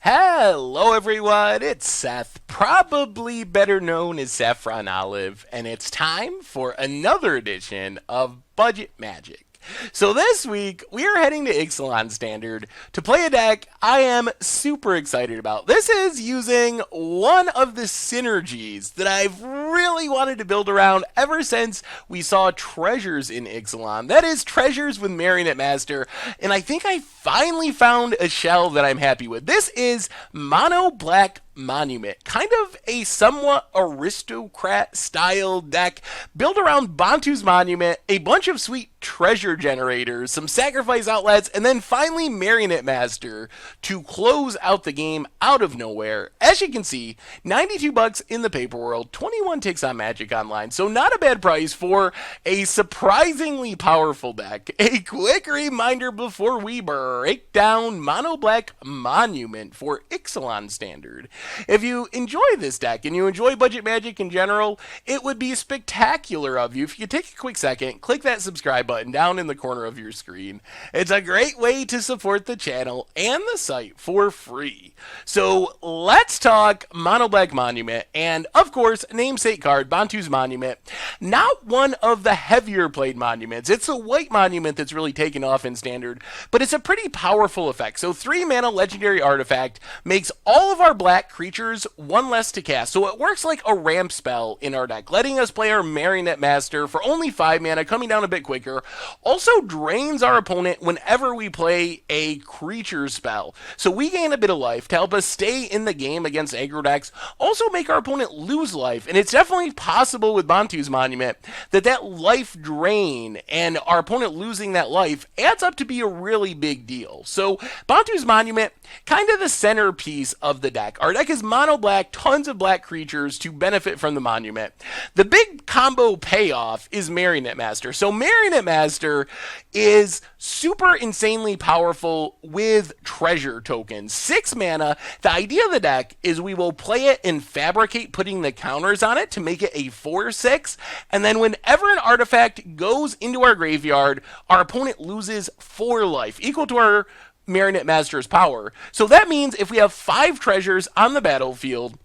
Hello everyone, it's Seth, probably better known as Saffron Olive, and it's time for another edition of Budget Magic. So this week, we are heading to Ixalan Standard to play a deck I am super excited about. This is using one of the synergies that I've really wanted to build around ever since we saw Treasures in Ixalan. That is Treasures with Marionette Master, and I think I finally found a shell that I'm happy with. This is MonoBlack Monument, kind of a somewhat aristocrat style deck built around Bontu's Monument, a bunch of sweet treasure generators, some sacrifice outlets, and then finally Marionette Master to close out the game out of nowhere. As you can see, $92 in the paper world, 21 ticks on Magic Online, so not a bad price for a surprisingly powerful deck. A quick reminder before we break down MonoBlack Monument for Ixalan Standard. If you enjoy this deck and you enjoy Budget Magic in general, it would be spectacular of you if you could take a quick second, click that subscribe button down in the corner of your screen. It's a great way to support the channel and the site for free. So let's talk MonoBlack Monument and, of course, namesake card, Bontu's Monument. Not one of the heavier played monuments. It's a white monument that's really taken off in Standard, but it's a pretty powerful effect. So 3 mana legendary artifact makes all of our black creatures 1 less to cast. So it works like a ramp spell in our deck, letting us play our Marionette Master for only 5 mana, coming down a bit quicker. Also drains our opponent whenever we play a creature spell. So we gain a bit of life to help us stay in the game against aggro decks. Also make our opponent lose life. And it's definitely possible with Bontu's Monument that life drain and our opponent losing that life adds up to be a really big deal. So Bontu's Monument, kind of the centerpiece of the deck. Our deck is mono black, tons of black creatures to benefit from the monument. The big combo payoff is Marionette Master. So Marionette Master is super insanely powerful with treasure tokens. 6 mana. The idea of the deck is we will play it and fabricate, putting the counters on it to make it a 4/6, and then whenever an artifact goes into our graveyard, our opponent loses 4 life, equal to our Marionette Master's power. So that means if we have 5 treasures on the battlefield,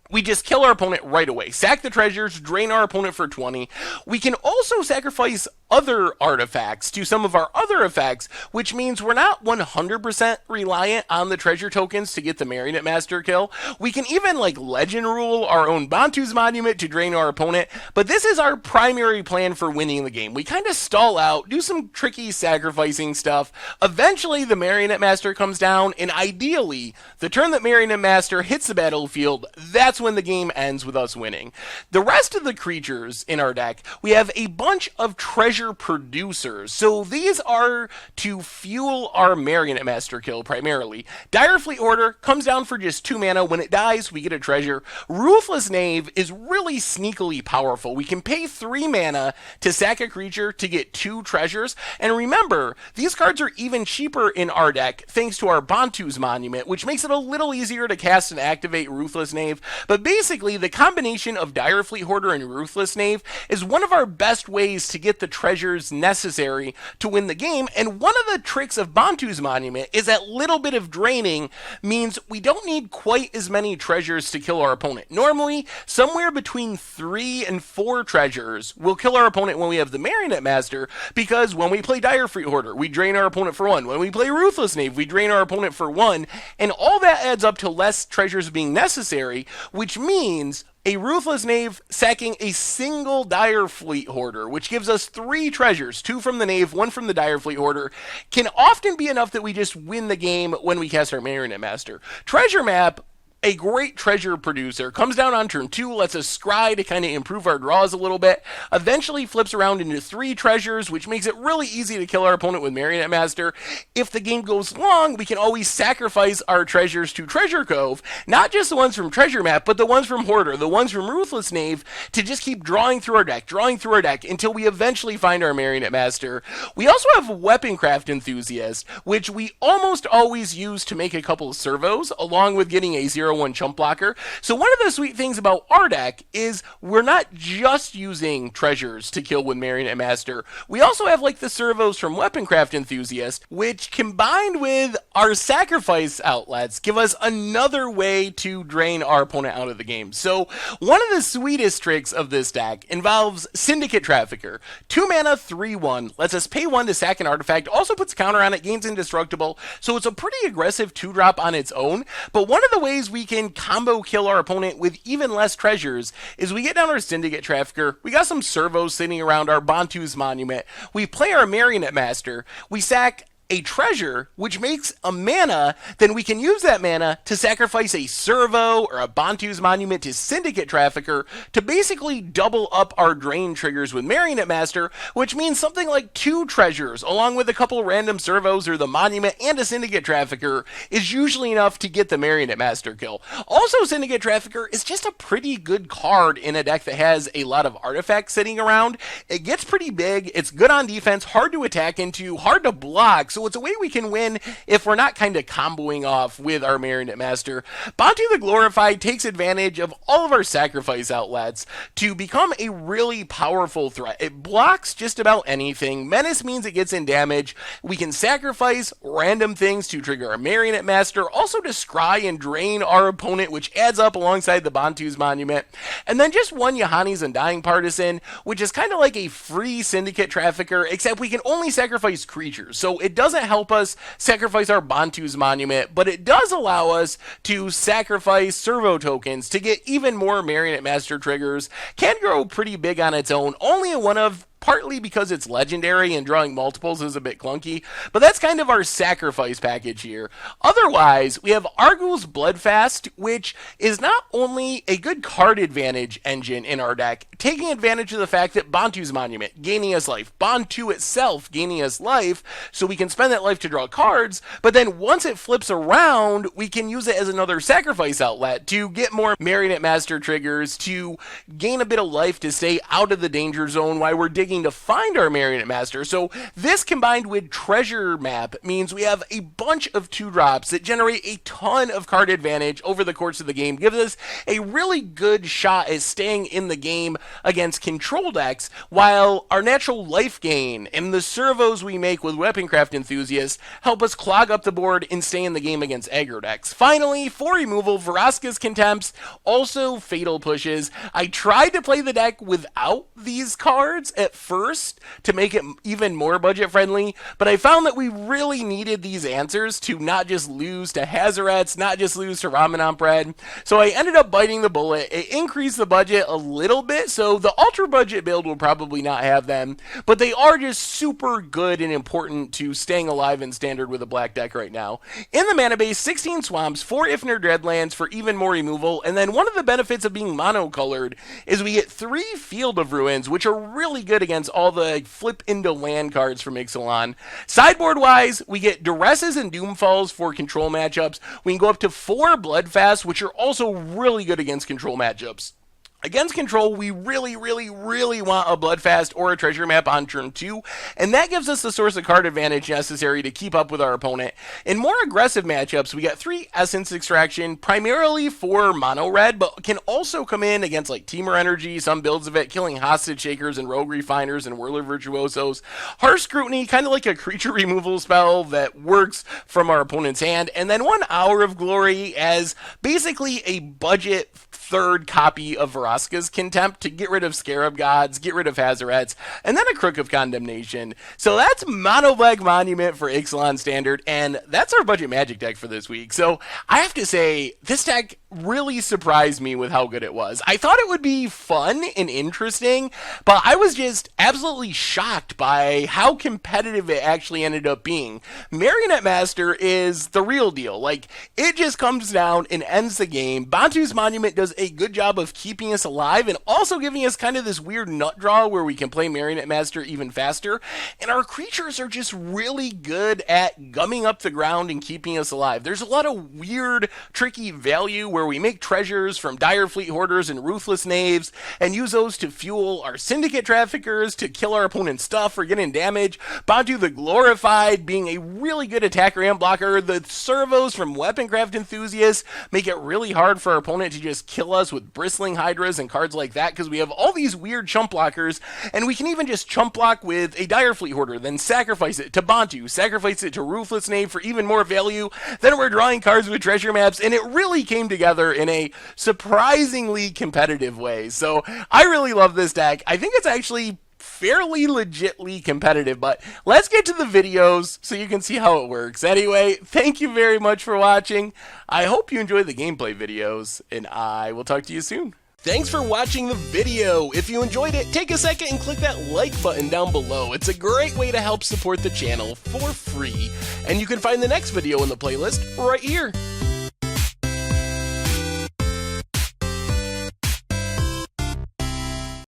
we just kill our opponent right away. Sack the treasures, drain our opponent for 20. We can also sacrifice other artifacts to some of our other effects, which means we're not 100% reliant on the treasure tokens to get the Marionette Master kill. We can even legend rule our own Bontu's Monument to drain our opponent, but this is our primary plan for winning the game. We kind of stall out, do some tricky sacrificing stuff. Eventually the Marionette Master comes down, and ideally, the turn that Marionette Master hits the battlefield, that's when the game ends with us winning. The rest of the creatures in our deck, we have a bunch of treasure producers. So these are to fuel our Marionette Master kill primarily. Dire Fleet Order comes down for just 2 mana. When it dies, we get a treasure. Ruthless Knave is really sneakily powerful. We can pay 3 mana to sack a creature to get 2 treasures. And remember, these cards are even cheaper in our deck thanks to our Bontu's Monument, which makes it a little easier to cast and activate Ruthless Knave. But basically, the combination of Dire Fleet Hoarder and Ruthless Knave is one of our best ways to get the treasures necessary to win the game. And one of the tricks of Bontu's Monument is that little bit of draining means we don't need quite as many treasures to kill our opponent. Normally, somewhere between 3 and 4 treasures will kill our opponent when we have the Marionette Master, because when we play Dire Fleet Hoarder, we drain our opponent for 1. When we play Ruthless Knave, we drain our opponent for 1. And all that adds up to less treasures being necessary, which means a Ruthless Knave sacking a single Dire Fleet Hoarder, which gives us 3 treasures, 2 from the Knave, 1 from the Dire Fleet Hoarder, can often be enough that we just win the game when we cast our Marionette Master. Treasure Map, a great treasure producer, comes down on turn 2, lets us scry to kind of improve our draws a little bit, eventually flips around into 3 treasures, which makes it really easy to kill our opponent with Marionette Master. If the game goes long, we can always sacrifice our treasures to Treasure Cove, not just the ones from Treasure Map, but the ones from Hoarder, the ones from Ruthless Knave, to just keep drawing through our deck, until we eventually find our Marionette Master. We also have Weaponcraft Enthusiast, which we almost always use to make a couple of servos, along with getting a 0 0/1 chump blocker. So one of the sweet things about our deck is we're not just using treasures to kill with Marionette Master. We also have like the servos from Weaponcraft Enthusiast, which combined with our sacrifice outlets give us another way to drain our opponent out of the game. So one of the sweetest tricks of this deck involves Syndicate Trafficker. 2 mana, 3/1, lets us pay 1 to sack an artifact, also puts a counter on it, gains indestructible, so it's a pretty aggressive 2-drop on its own. But one of the ways we can combo kill our opponent with even less treasures is we get down our Syndicate Trafficker, we got some servos sitting around our Bontu's Monument, we play our Marionette Master, we sack a treasure, which makes a mana, then we can use that mana to sacrifice a servo or a Bontu's Monument to Syndicate Trafficker to basically double up our drain triggers with Marionette Master, which means something like 2 treasures, along with a couple random servos or the Monument and a Syndicate Trafficker, is usually enough to get the Marionette Master kill. Also, Syndicate Trafficker is just a pretty good card in a deck that has a lot of artifacts sitting around. It gets pretty big, it's good on defense, hard to attack into, hard to block, so it's a way we can win if we're not kind of comboing off with our Marionette Master. Bontu the Glorified takes advantage of all of our sacrifice outlets to become a really powerful threat. It blocks just about anything. Menace means it gets in damage. We can sacrifice random things to trigger our Marionette Master, also to scry and drain our opponent, which adds up alongside the Bontu's Monument. And then just 1 Yahani's Undying Partisan, which is kind of like a free Syndicate Trafficker, except we can only sacrifice creatures. So it doesn't help us sacrifice our Bontu's Monument, but it does allow us to sacrifice servo tokens to get even more Marionette Master triggers. Can grow pretty big on its own, only a 1/of, partly because it's legendary and drawing multiples is a bit clunky, but that's kind of our sacrifice package here. Otherwise, we have Ghouls Bloodfast, which is not only a good card advantage engine in our deck, taking advantage of the fact that Bontu's Monument gaining us life, Bontu itself gaining us life, so we can spend that life to draw cards, but then once it flips around, we can use it as another sacrifice outlet to get more Marionette Master triggers, to gain a bit of life to stay out of the danger zone while we're digging to find our Marionette Master. So this combined with Treasure Map means we have a bunch of 2-drops that generate a ton of card advantage over the course of the game, gives us a really good shot at staying in the game against control decks, while our natural life gain and the servos we make with Weaponcraft Enthusiasts help us clog up the board and stay in the game against aggro decks. Finally, for removal, Vraska's Contempts, also Fatal Pushes. I tried to play the deck without these cards at first to make it even more budget friendly, but I found that we really needed these answers to not just lose to Hazarets, not just lose to Ramadan Bread. So I ended up biting the bullet. It increased the budget a little bit, so the ultra budget build will probably not have them, but they are just super good and important to staying alive in Standard with a black deck right now. In the mana base, 16 Swamps, 4 Ifnir Dreadlands for even more removal, and then one of the benefits of being monocolored is we get 3 Field of Ruins, which are really good against all the flip into land cards from Ixalan. Sideboard wise, we get Duresses and Doomfalls for control matchups. We can go up to 4 Bloodfasts, which are also really good against control matchups. Against control, we really want a Bloodfast or a Treasure Map on turn 2, and that gives us the source of card advantage necessary to keep up with our opponent. In more aggressive matchups, we got 3 Essence Extraction, primarily for mono red, but can also come in against like Temur Energy, some builds of it, killing Hostage Shakers and Rogue Refiners and Whirler Virtuosos. Harsh Scrutiny, kind of like a creature removal spell that works from our opponent's hand, and then 1 Hour of Glory as basically a budget 3rd copy of Vraska's Contempt to get rid of Scarab Gods, get rid of Hazarets, and then a Crook of Condemnation. So that's MonoBlack Monument for Ixalan Standard, and that's our budget Magic deck for this week. So I have to say, this deck really surprised me with how good it was. I thought it would be fun and interesting, but I was just absolutely shocked by how competitive it actually ended up being. Marionette Master is the real deal. Like, it just comes down and ends the game. Bontu's Monument does a good job of keeping us us alive and also giving us kind of this weird nut draw where we can play Marionette Master even faster. And our creatures are just really good at gumming up the ground and keeping us alive. There's a lot of weird, tricky value where we make treasures from Dire Fleet Hoarders and Ruthless Knaves and use those to fuel our Syndicate Traffickers to kill our opponent's stuff or get in damage. Bontu the Glorified being a really good attacker and blocker. The servos from Weaponcraft Enthusiasts make it really hard for our opponent to just kill us with Bristling Hydras and cards like that because we have all these weird chump blockers, and we can even just chump block with a Dire Fleet Hoarder, then sacrifice it to Bontu, sacrifice it to Ruthless Knave for even more value. Then we're drawing cards with treasure maps, and it really came together in a surprisingly competitive way. So I really love this deck. I think it's actually fairly legitly competitive, but let's get to the videos so you can see how it works. Anyway, thank you very much for watching. I hope you enjoy the gameplay videos, and I will talk to you soon. Thanks for watching the video. If you enjoyed it, take a second and click that like button down below. It's a great way to help support the channel for free, and you can find the next video in the playlist right here.